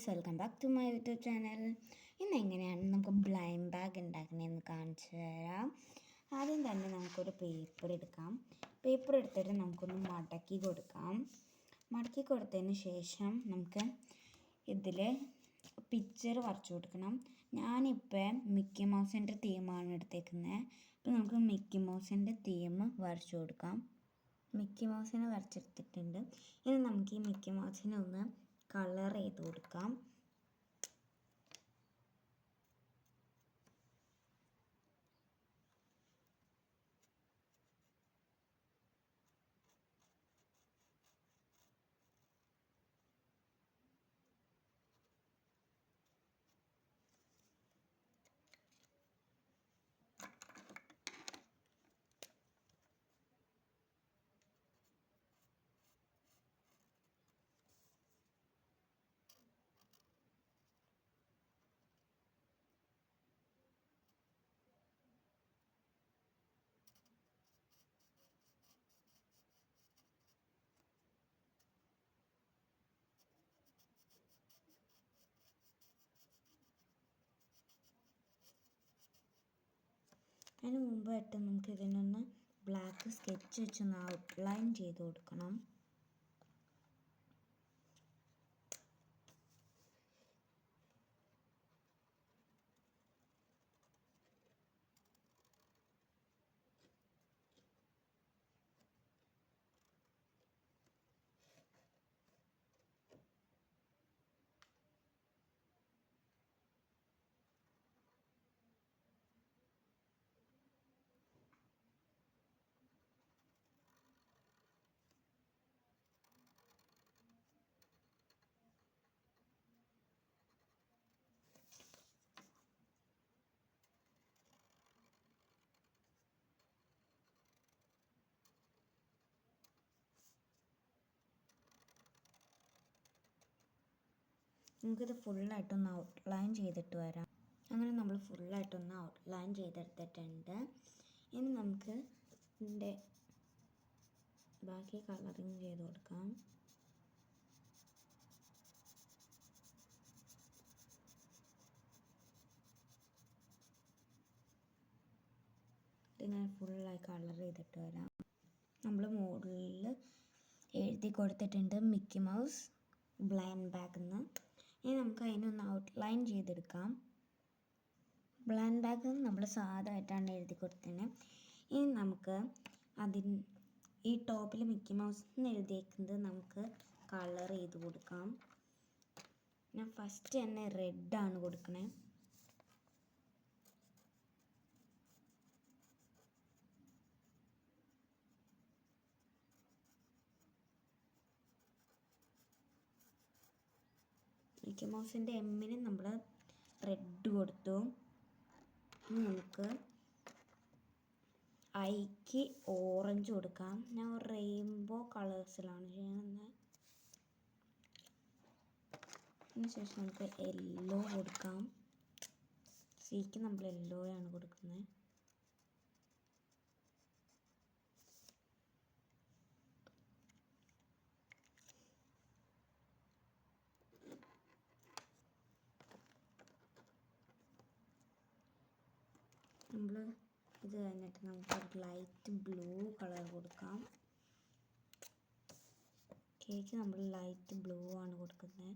Welcome back to my YouTube channel. ഇന്ന് എങ്ങനെയാണ് നമുക്ക് ബ്ലൈൻഡ് ബാഗ് ഉണ്ടാക്കുന്നതെന്ന് കാണിച്ചു തരാം. ആദ്യം തന്നെ നമുക്കൊരു പേപ്പർ എടുക്കാം. പേപ്പർ എടുത്തിട്ട് നമുക്കൊന്ന് മടക്കി കൊടുക്കാം. മടക്കി കൊടുത്തതിന് ശേഷം നമുക്ക് ഇതിൽ പിക്ചർ വരച്ചു കൊടുക്കണം. ഞാനിപ്പോൾ മിക്കി മൗസിൻ്റെ തീമാണ് എടുത്തേക്കുന്നത്. അപ്പോൾ നമുക്ക് മിക്കി മൗസിൻ്റെ തീം വരച്ചു കൊടുക്കാം. മിക്കി മൗസിനെ വരച്ചെടുത്തിട്ടുണ്ട്. ഇനി നമുക്ക് ഈ മിക്കി മൗസിനെ ഒന്ന് കളർ ചെയ്ത് കൊടുക്കാം. അതിന് മുമ്പായിട്ട് നമുക്ക് ഇതിനൊന്ന് ബ്ലാക്ക് സ്കെച്ച് വെച്ചൊന്ന് ഔട്ട്ലൈൻ ചെയ്ത് കൊടുക്കണം. നമുക്കിത് ഫുള്ളായിട്ടൊന്ന് ഔട്ട്ലൈൻ ചെയ്തിട്ട് വരാം. അങ്ങനെ നമ്മൾ ഫുള്ളായിട്ടൊന്ന് ഔട്ട്ലൈൻ ചെയ്തെടുത്തിട്ടുണ്ട്. ഇനി നമുക്ക് ഇതിൻ്റെ ബാക്കി കളറിങ് ചെയ്ത് കൊടുക്കാം. ഇതിങ്ങനെ ഫുള്ളായി കളർ ചെയ്തിട്ട് വരാം. നമ്മൾ മുകളിൽ എഴുതി കൊടുത്തിട്ടുണ്ട് മിക്കി മൗസ് ബ്ലൈൻഡ് ബാഗ് എന്ന്. ഇനി നമുക്ക് അതിനൊന്ന് ഔട്ട്ലൈൻ ചെയ്തെടുക്കാം. ബ്ലൈൻഡ് ബാഗ് നമ്മൾ സാധാരണമായിട്ടാണ് എഴുതി കൊടുത്തത്. ഇനി നമുക്ക് ഈ ടോപ്പിൽ മിക്കി മൗസ് എന്ന് എഴുതിയേക്കുന്നത് നമുക്ക് കളർ ചെയ്ത് കൊടുക്കാം. ഞാൻ ഫസ്റ്റ് തന്നെ റെഡാണ് കൊടുക്കണേ. മിക്കി മൗസിൻ്റെ എമ്മിന് നമ്മൾ റെഡ് കൊടുത്തു. ഇനി നമുക്ക് ഐക്ക് ഓറഞ്ച് കൊടുക്കാം. ഞാൻ റെയിൻബോ കളേഴ്സിലാണ് ചെയ്യുന്നത്. അതിനുശേഷം നമുക്ക് യെല്ലോ കൊടുക്കാം. സിക്ക് നമ്മൾ യെല്ലോയാണ് കൊടുക്കുന്നത്. നമ്മൾ ഇത് കഴിഞ്ഞിട്ട് നമുക്ക് ലൈറ്റ് ബ്ലൂ കളർ കൊടുക്കാം. കേക്ക് നമ്മൾ ലൈറ്റ് ബ്ലൂ ആണ് കൊടുക്കുന്നത്.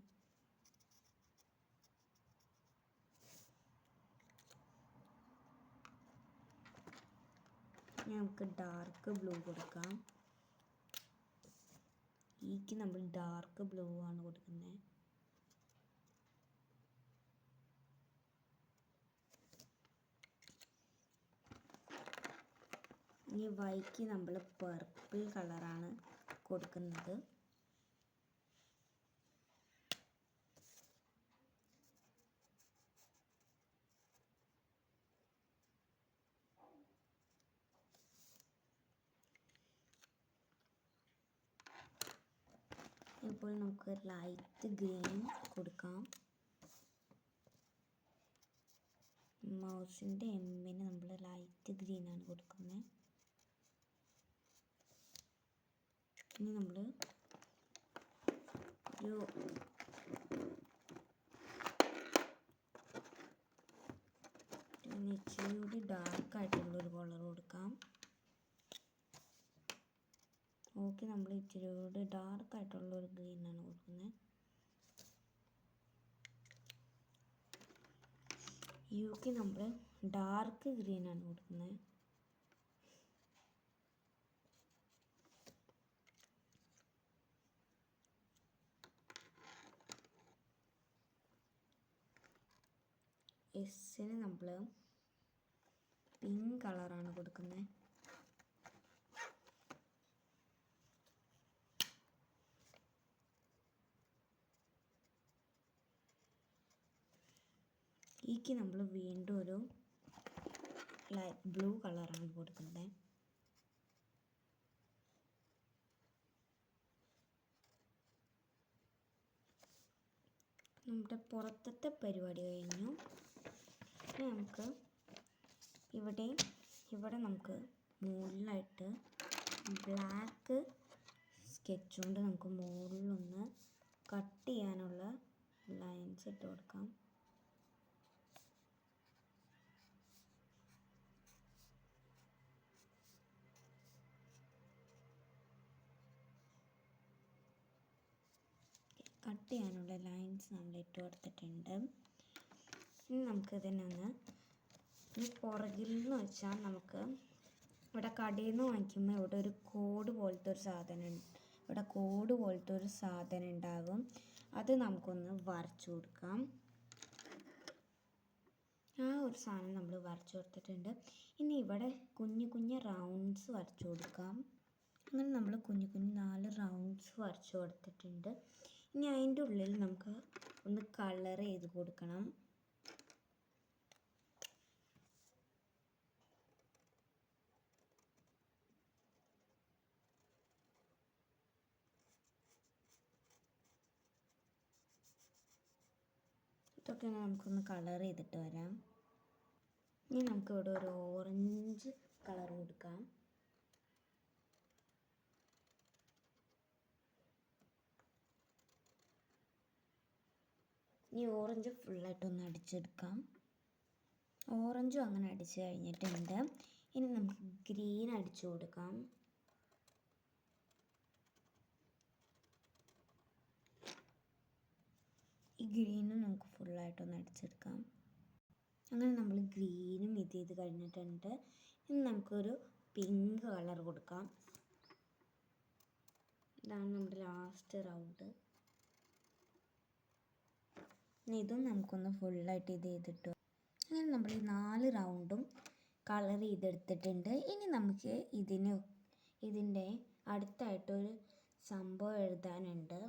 നമുക്ക് ഡാർക്ക് ബ്ലൂ കൊടുക്കാം. ഈക്ക് നമ്മൾ ഡാർക്ക് ബ്ലൂ ആണ് കൊടുക്കുന്നത്. ഇനി വൈക്ക് നമ്മൾ പർപ്പിൾ കളറാണ് കൊടുക്കുന്നത്. ഇപ്പോൾ നമുക്ക് ലൈറ്റ് ഗ്രീൻ കൊടുക്കാം. മൗസിൻ്റെ എമ്മിന് നമ്മൾ ലൈറ്റ് ഗ്രീനാണ് കൊടുക്കുന്നത്. ഇനി നമ്മൾ ഒരു ഇച്ചിരി കൂടി ഡാർക്കായിട്ടുള്ളൊരു കളർ കൊടുക്കാം. ഓക്കെ, നമ്മൾ ഇച്ചിരി കൂടി ഡാർക്കായിട്ടുള്ളൊരു ഗ്രീനാണ് കൊടുക്കുന്നത്. യുക്ക് നമ്മൾ ഡാർക്ക് ഗ്രീനാണ് കൊടുക്കുന്നത്. എസ്സിന് നമ്മൾ പിങ്ക് കളറാണ് കൊടുക്കുന്നത്. ഈക്ക് നമ്മൾ വീണ്ടും ഒരു ലൈറ്റ് ബ്ലൂ കളറാണ് കൊടുക്കുന്നത്. നമ്മുടെ പുറത്തത്തെ പരിപാടി കഴിഞ്ഞു. ഇനി നമുക്ക് ഇവിടെ നമുക്ക് മുകളിലായിട്ട് ബ്ലാക്ക് സ്കെച്ച് കൊണ്ട് നമുക്ക് മുകളിലൊന്ന് കട്ട് ചെയ്യാനുള്ള ലൈൻസ് ഇട്ട് കൊടുക്കാം. കട്ട് ചെയ്യാനുള്ള ലൈൻസ് നമ്മൾ ഇട്ട് കൊടുത്തിട്ടുണ്ട്. ഇനി നമുക്ക് ഇതിനൊന്ന് പുറകിൽ നിന്ന് വെച്ചാൽ നമുക്ക് ഇവിടെ കടയിൽ നിന്ന് വാങ്ങിക്കുമ്പോൾ ഇവിടെ ഒരു കോഡ് പോലത്തെ ഒരു സാധനം ഉണ്ടാകും. അത് നമുക്കൊന്ന് വരച്ചു കൊടുക്കാം. ആ ഒരു സാധനം നമ്മൾ വരച്ചു കൊടുത്തിട്ടുണ്ട്. ഇനി ഇവിടെ കുഞ്ഞു കുഞ്ഞു റൗണ്ട്സ് വരച്ചു കൊടുക്കാം. അങ്ങനെ നമ്മൾ കുഞ്ഞു 4 റൗണ്ട്സ് വരച്ചു കൊടുത്തിട്ടുണ്ട്. ഇനി അതിൻ്റെ ഉള്ളിൽ നമുക്ക് ഒന്ന് കളർ ചെയ്ത് കൊടുക്കണം. ഇതൊക്കെ നമുക്കൊന്ന് കളർ ചെയ്തിട്ട് വരാം. ഇനി നമുക്കിവിടെ ഒരു ഓറഞ്ച് കളർ കൊടുക്കാം. ഇനി ഓറഞ്ച് ഫുള്ളായിട്ടൊന്ന് അടിച്ചെടുക്കാം. ഓറഞ്ചും അങ്ങനെ അടിച്ച് കഴിഞ്ഞിട്ടുണ്ട്. ഇനി നമുക്ക് ഗ്രീൻ അടിച്ചു കൊടുക്കാം. ഈ ഗ്രീനും നമുക്ക് ഫുള്ളായിട്ടൊന്ന് അടിച്ചെടുക്കാം. അങ്ങനെ നമ്മൾ ഗ്രീനും ഇത് ചെയ്ത് കഴിഞ്ഞിട്ടുണ്ട്. ഇനി നമുക്കൊരു പിങ്ക് കളർ കൊടുക്കാം. ഇതാണ് നമ്മുടെ ലാസ്റ്റ് റൗണ്ട്. ഇനി ഇതും നമുക്കൊന്ന് ഫുള്ളായിട്ട് ഇത് ചെയ്തിട്ടു. അങ്ങനെ നമ്മൾ ഈ 4 റൗണ്ടും കളർ ചെയ്തെടുത്തിട്ടുണ്ട്. ഇനി നമുക്ക് ഇതിൻ്റെ അടുത്തായിട്ടൊരു സംഭവം എഴുതാനുണ്ട്.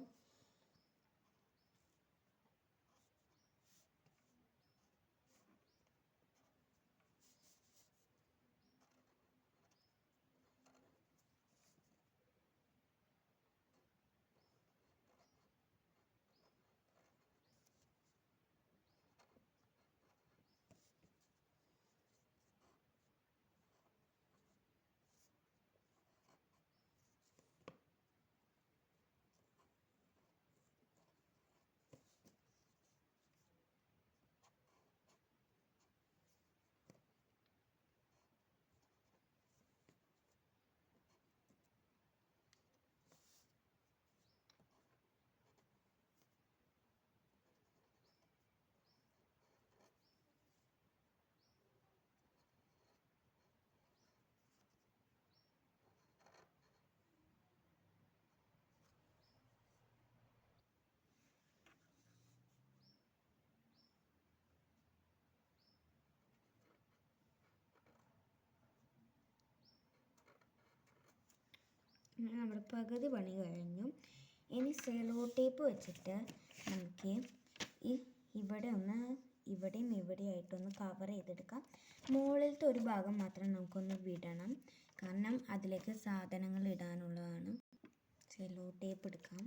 നമ്മുടെ പകുതി പണി കഴിഞ്ഞു. ഇനി സെലോ ടേപ്പ് വെച്ചിട്ട് നമുക്ക് ഇവിടെയും ഇവിടെയായിട്ടൊന്ന് കവർ ചെയ്തെടുക്കാം. മുകളിലത്തെ ഒരു ഭാഗം മാത്രം നമുക്കൊന്ന് വിടണം, കാരണം അതിലേക്ക് സാധനങ്ങൾ ഇടാനുള്ളതാണ്. സെലോ ടേപ്പ് എടുക്കാം.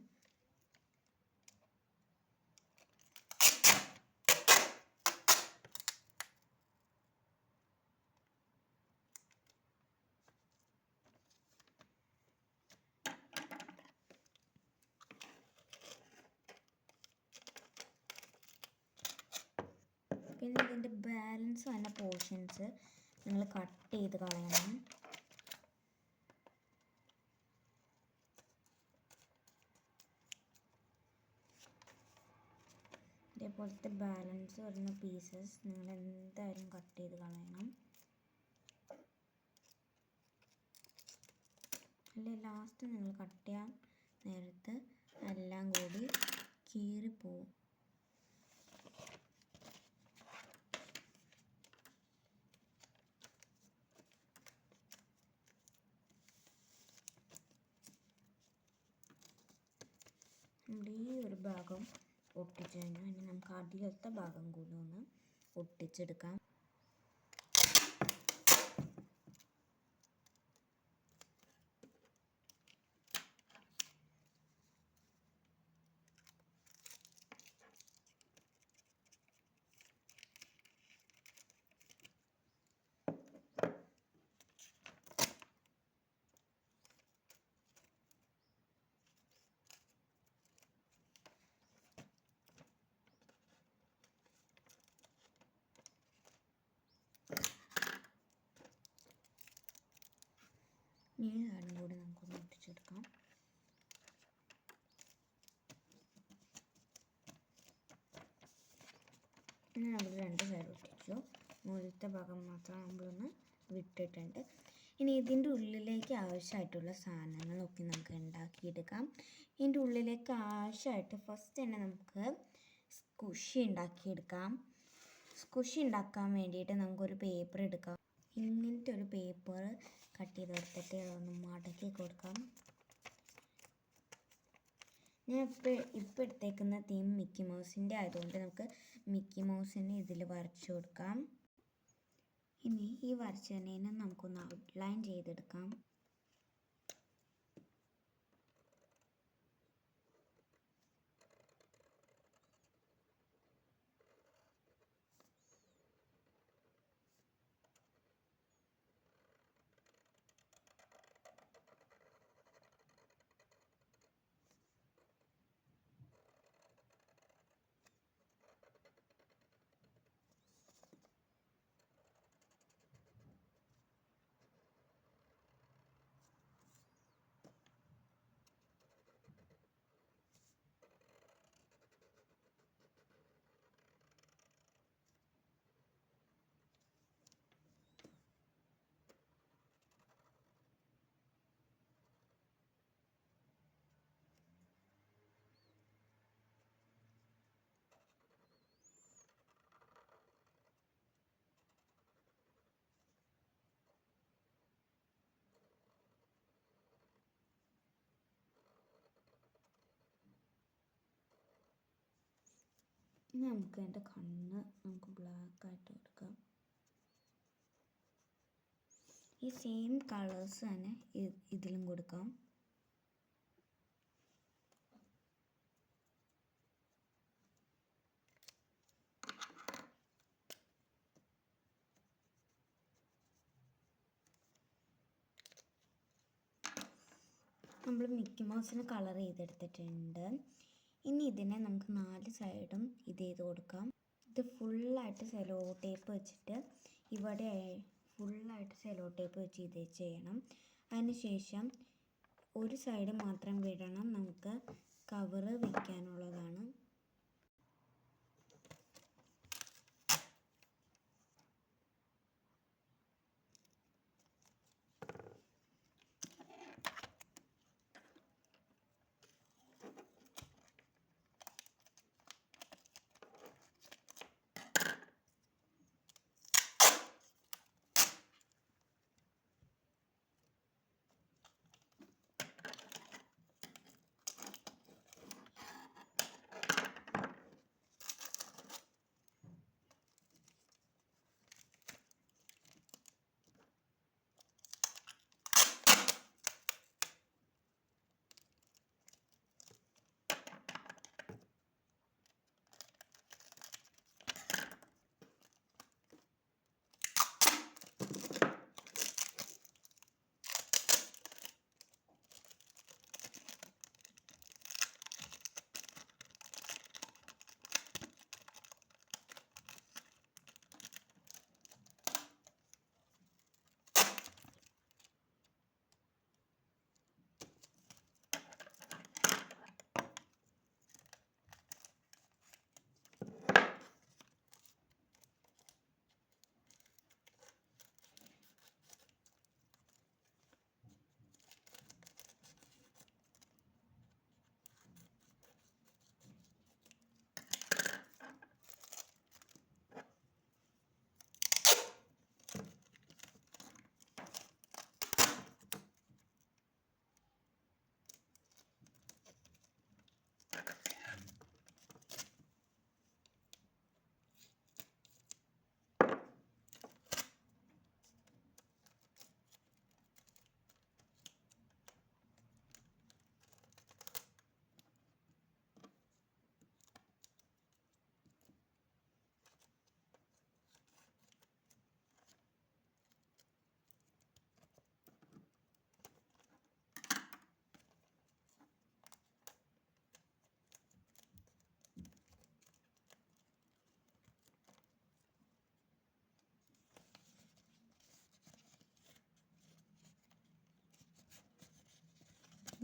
പിന്നെ ഇതിൻ്റെ ബാലൻസ് വന്ന പോർഷൻസ് നിങ്ങൾ കട്ട് ചെയ്ത് കളയണം. ഇതേപോലത്തെ ബാലൻസ് വരുന്ന പീസസ് നിങ്ങൾ എന്തായാലും കട്ട് ചെയ്ത് കളയണം. അല്ലെങ്കിൽ ലാസ്റ്റ് നിങ്ങൾ കട്ട് ചെയ്യാൻ നേരത്ത് എല്ലാം കൂടി കീറിപ്പോവും. നമ്മുടെ ഈ ഒരു ഭാഗം ഒട്ടിച്ച് കഴിഞ്ഞാൽ ഇനി നമുക്ക് അടിയിലത്തെ ഭാഗം കൂടി ഒന്ന് ഒട്ടിച്ചെടുക്കാം. ഈ സൈഡും കൂടി നമുക്കൊന്ന് ഒട്ടിച്ചെടുക്കാം. ഇനി നമ്മൾ രണ്ട് സൈഡ് ഒട്ടിച്ചു. മുകളിലത്തെ ഭാഗം മാത്രം നമ്മളൊന്ന് വിട്ടിട്ടുണ്ട്. ഇനി ഇതിൻ്റെ ഉള്ളിലേക്ക് ആവശ്യമായിട്ടുള്ള സാധനങ്ങളൊക്കെ നമുക്ക് ഉണ്ടാക്കിയെടുക്കാം. ഇതിൻ്റെ ഉള്ളിലേക്ക് ആവശ്യമായിട്ട് ഫസ്റ്റ് തന്നെ നമുക്ക് സ്കുഷി ഉണ്ടാക്കിയെടുക്കാം. സ്കുഷി ഉണ്ടാക്കാൻ വേണ്ടിയിട്ട് നമുക്കൊരു പേപ്പർ എടുക്കാം. ഇങ്ങനത്തെ ഒരു പേപ്പർ കട്ട് ചെയ്ത് എടുത്തിട്ട് അതൊന്ന് മടക്കി കൊടുക്കാം. ഞാൻ ഇപ്പോൾ എടുത്തേക്കുന്ന തീം മിക്കി മൗസിൻ്റെ ആയതുകൊണ്ട് നമുക്ക് മിക്കി മൗസിനെ ഇതിൽ വരച്ചു കൊടുക്കാം. ഇനി ഈ വരച്ചതിനെ നമുക്കൊന്ന് ഔട്ട്ലൈൻ ചെയ്തെടുക്കാം. ഇനി നമുക്ക് അതിൻ്റെ കണ്ണ് നമുക്ക് ബ്ലാക്ക് ആയിട്ട് എടുക്കാം. ഈ സെയിം കളേഴ്സ് തന്നെ ഇതിലും കൊടുക്കാം. നമ്മൾ മിക്കി മൗസിന് കളർ ചെയ്തെടുത്തിട്ടുണ്ട്. ഇനി ഇതിനെ നമുക്ക് 4 സൈഡും ഇത് ചെയ്ത് കൊടുക്കാം. ഇത് ഫുള്ളായിട്ട് സെലോ ടേപ്പ് വെച്ചിട്ട് ഇവിടെ ഫുള്ളായിട്ട് സെലോ ടേപ്പ് വെച്ച് ഇത് ചെയ്യണം. അതിനുശേഷം ഒരു സൈഡ് മാത്രം വിടണം, നമുക്ക് കവറ് വയ്ക്കാനുള്ളതാണ്.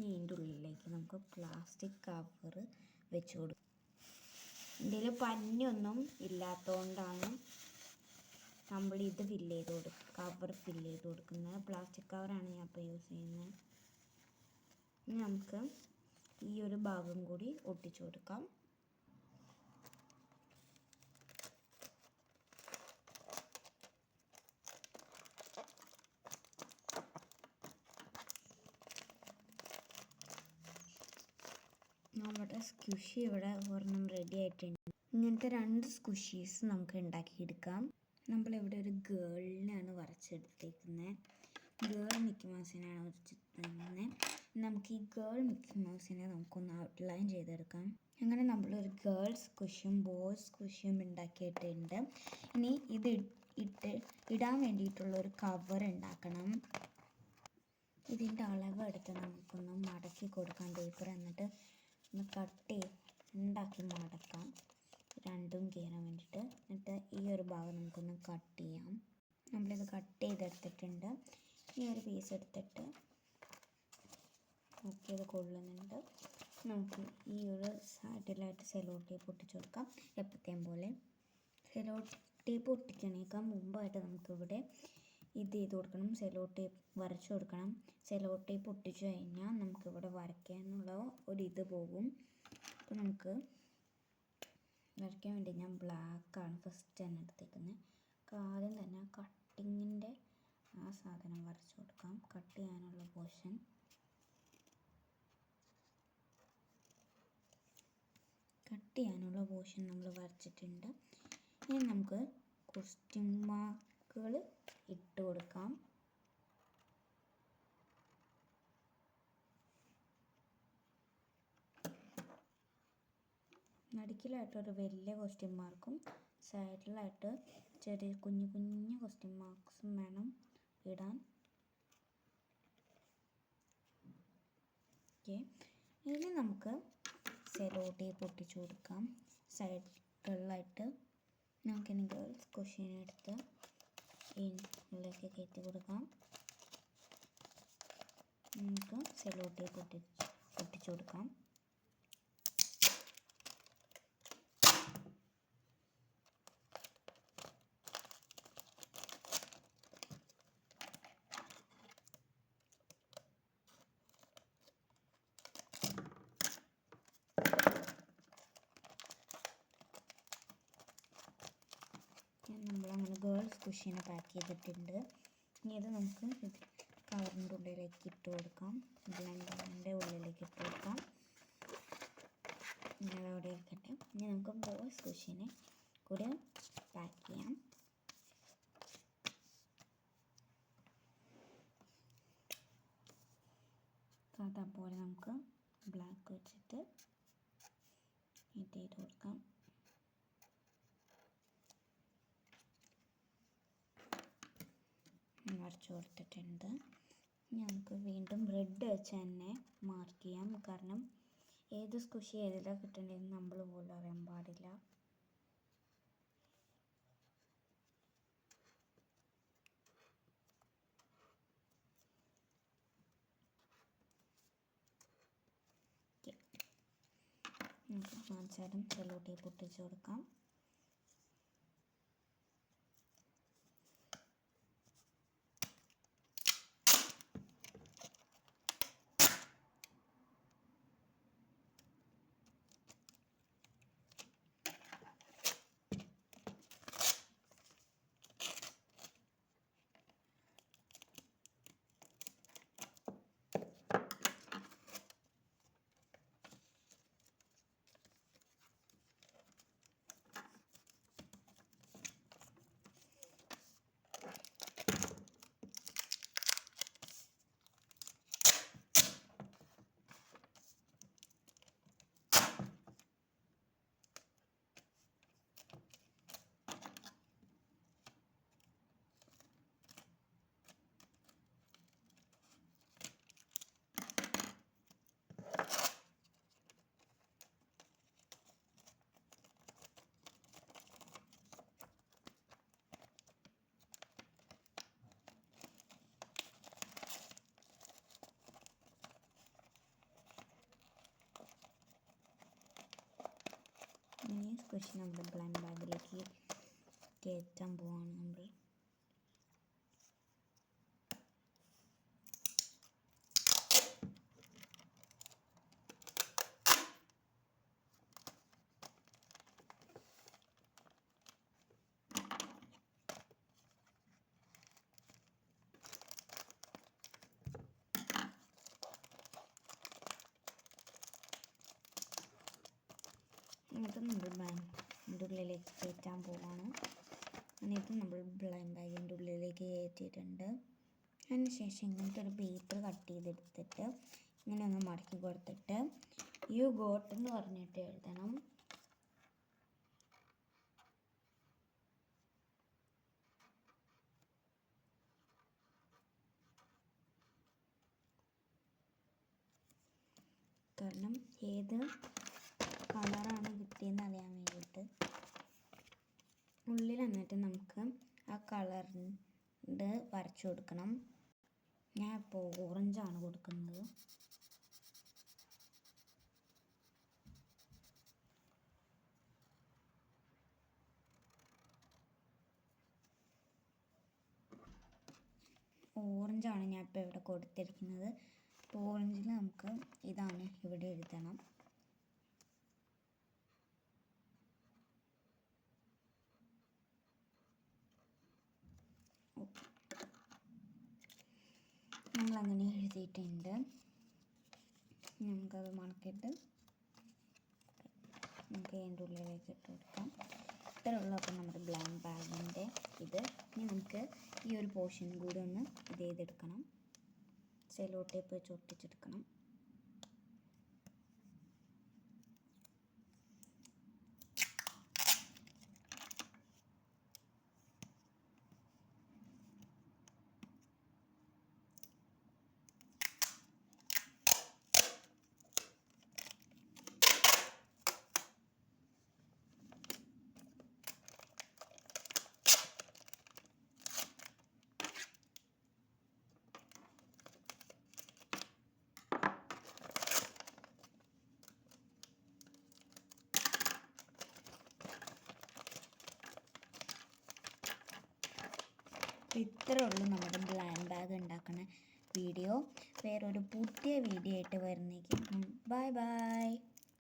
ഇനി ഇതിൻ്റെ ഉള്ളിലേക്ക് നമുക്ക് പ്ലാസ്റ്റിക് കവർ വെച്ച് കൊടുക്കും. ഇതിൽ പഞ്ഞൊന്നും ഇല്ലാത്തതുകൊണ്ടാണ് നമ്മൾ ഇത് ഫില്ല് ചെയ്ത് കൊടുക്കുക, കവർ ഫില്ല് ചെയ്ത് കൊടുക്കുന്നത്. പ്ലാസ്റ്റിക് കവറാണ് ഞാൻ ഇപ്പോൾ യൂസ് ചെയ്യുന്നത്. ഇനി നമുക്ക് ഈ ഒരു ഭാഗം കൂടി ഒട്ടിച്ചു കൊടുക്കാം. നമ്മുടെ സ്ക്വിഷി ഇവിടെ ഒരെണ്ണം റെഡി ആയിട്ടുണ്ട്. ഇങ്ങനത്തെ 2 സ്ക്വിഷീസ് നമുക്ക് ഉണ്ടാക്കിയെടുക്കാം. നമ്മളിവിടെ ഒരു ഗേളിനെയാണ് വരച്ചെടുത്തേക്കുന്നത്. Girl Mickey മൗസിനെയാണ് വരച്ചെടുക്കുന്നത്. നമുക്ക് ഈ ഗേൾ മിക്കി മൗസിനെ നമുക്കൊന്ന് ഔട്ട്ലൈൻ ചെയ്തെടുക്കാം. അങ്ങനെ നമ്മളൊരു ഗേൾസ് സ്ക്വിഷും ബോയ്സ് സ്ക്വിഷും ഉണ്ടാക്കിയിട്ടുണ്ട്. ഇനി ഇത് ഇടാൻ വേണ്ടിയിട്ടുള്ളൊരു കവർ ഉണ്ടാക്കണം. ഇതിൻ്റെ അളവ് എടുത്ത് നമുക്കൊന്ന് മടക്കി കൊടുക്കാം പേപ്പർ, എന്നിട്ട് ഒന്ന് കട്ട് ഉണ്ടാക്കി മടക്കാം, രണ്ടും കീറാൻ വേണ്ടിയിട്ട്. എന്നിട്ട് ഈ ഒരു ഭാഗം നമുക്കൊന്ന് കട്ട് ചെയ്യാം. നമ്മളിത് കട്ട് ചെയ്തെടുത്തിട്ടുണ്ട്. ഈ ഒരു പീസ് എടുത്തിട്ട് നോക്കിയത് കൊള്ളുന്നുണ്ട്. നമുക്ക് ഈ ഒരു സൈഡിലായിട്ട് സെലോ ടേപ്പ് ഒട്ടിച്ചു കൊടുക്കാം. എപ്പോഴത്തേം പോലെ സെലോ ടേപ്പ് ഒട്ടിക്കണേക്കാൾ മുമ്പായിട്ട് നമുക്കിവിടെ ഇത് ചെയ്ത് കൊടുക്കണം, സെലോ ടേപ്പ് വരച്ചു കൊടുക്കണം. സെലോ ടേപ്പ് ഒട്ടിച്ചു കഴിഞ്ഞാൽ നമുക്കിവിടെ വരയ്ക്കാനുള്ള ഒരിത് പോകും. അപ്പോൾ നമുക്ക് വരയ്ക്കാൻ വേണ്ടി ഞാൻ ബ്ലാക്കാണ് ഫസ്റ്റ് തന്നെ എടുത്തേക്കുന്നത്. ആദ്യം തന്നെ കട്ടിങ്ങിൻ്റെ ആ സാധനം വരച്ചു കൊടുക്കാം, കട്ട് ചെയ്യാനുള്ള പോർഷൻ. നമ്മൾ വരച്ചിട്ടുണ്ട്. ഇനി നമുക്ക് ക്വസ്റ്റ്യൻ മാർക്കുകൾ ഇട്ട് കൊടുക്കാം. നടുക്കിലായിട്ടൊരു വലിയ ക്വസ്റ്റ്യൻ മാർക്കും സൈഡിലായിട്ട് ചെറിയ കുഞ്ഞു കുഞ്ഞു ക്വസ്റ്റ്യൻ മാർക്സും വേണം ഇടാൻ. ഓക്കെ, ഇനി നമുക്ക് സെലോ ടേപ്പ് ഒട്ടിച്ചു കൊടുക്കാം. സൈഡുകളിലായിട്ട് നമുക്കിനി ഗേൾസ് ക്വസ്റ്റ്യൻ എടുത്ത് ഇതിലേക്ക് കയറ്റി കൊടുക്കാം. നമുക്ക് സെലോ ടേപ്പ് ഒട്ടിച്ചു കൊടുക്കാം. നമ്മളങ്ങനെ ഗേൾസ് ക്വസ്റ്റ്യനെ പാക്ക് ചെയ്തിട്ടുണ്ട്. ഇനി ഇത് നമുക്ക് കവറിൻ്റെ ഉള്ളിലേക്ക് ഇട്ട് കൊടുക്കാം, ബ്ലെൻഡറിൻ്റെ ഉള്ളിലേക്ക് ഇട്ട് കൊടുക്കാം. ഇനി അതവിടെ ഇരിക്കട്ടെ. ഇനി നമുക്ക് ബോയ്സ് ക്വസ്റ്റ്യനെ കൂടെ പാക്ക് ചെയ്യാം. സാധാ പോലെ നമുക്ക് ബ്ലാക്ക് വെച്ചിട്ട് ഇത് ചെയ്ത് കൊടുക്കാം. വരച്ചു കൊടുത്തിട്ടുണ്ട്. ഇനി നമുക്ക് വീണ്ടും റെഡ് വെച്ച് തന്നെ മാർക്ക് ചെയ്യാം, കാരണം ഏത് സ്ക്വിഷി ഏതിലാണ് കിട്ടേണ്ടതെന്ന് നമ്മൾ പോലും അറിയാൻ പാടില്ല. നമുക്ക് കാണിച്ചാലും സെലോ ടേപ്പ് ഒട്ടിച്ച് കൊടുക്കാം. സ്ക്വിഷ് നമ്മുടെ ബ്ലൈൻഡ് ബാഗിലേക്ക് കയറ്റാൻ പോവാണ് നമ്മൾ. എന്നിട്ട് നമ്മൾ ബ്ലൈൻഡിൻ്റെ ഉള്ളിലേക്ക് കയറ്റാൻ പോവാണ്. എന്നിട്ട് നമ്മൾ ബ്ലൈൻഡ് ബാഗിൻ്റെ ഉള്ളിലേക്ക് കയറ്റിയിട്ടുണ്ട്. അതിന് ശേഷം ഇങ്ങനത്തെ ഒരു പേപ്പർ കട്ട് ചെയ്തെടുത്തിട്ട് ഇങ്ങനെ ഒന്ന് മടക്കി കൊടുത്തിട്ട് യു ഗോട്ട് എന്ന് പറഞ്ഞിട്ട് എഴുതണം. കാരണം ഏത് കളറാണ് കിട്ടിയെന്ന് അറിയാൻ വേണ്ടിയിട്ട്. ഉള്ളിൽ എന്നിട്ട് നമുക്ക് ആ കളറിൻ്റെ വരച്ചു കൊടുക്കണം. ഞാൻ ഇപ്പോൾ ഓറഞ്ചാണ് കൊടുക്കുന്നത്. ഓറഞ്ചാണ് ഞാൻ ഇപ്പോൾ ഇവിടെ കൊടുത്തിരിക്കുന്നത്. ഓറഞ്ചിൽ നമുക്ക് ഇതാണ് ഇവിടെ എഴുതണം. നമ്മളങ്ങനെ എഴുതിയിട്ടുണ്ട്. നമുക്കത് മടക്കിയിട്ട് നമുക്ക് അതിൻ്റെ ഉള്ളിലേക്ക് ഇട്ട് കൊടുക്കാം. ഇത്ര ഉള്ളപ്പോൾ നമ്മുടെ ബ്ലൈൻഡ് ബാഗിൻ്റെ ഇത്. ഇനി നമുക്ക് ഈ ഒരു പോർഷൻ കൂടി ഒന്ന് ഇത് ചെയ്തെടുക്കണം. സെല്ലോ ടേപ്പ് വെച്ച് ഒട്ടിച്ചെടുക്കണം. ഇത്രേ ഉള്ളൂ നമ്മുടെ ബ്ലൈൻഡ് ബാഗ് ഉണ്ടാക്കുന്ന വീഡിയോ. വേറൊരു പുതിയ വീഡിയോ ആയിട്ട് വരുന്നേക്കും. Bye bye.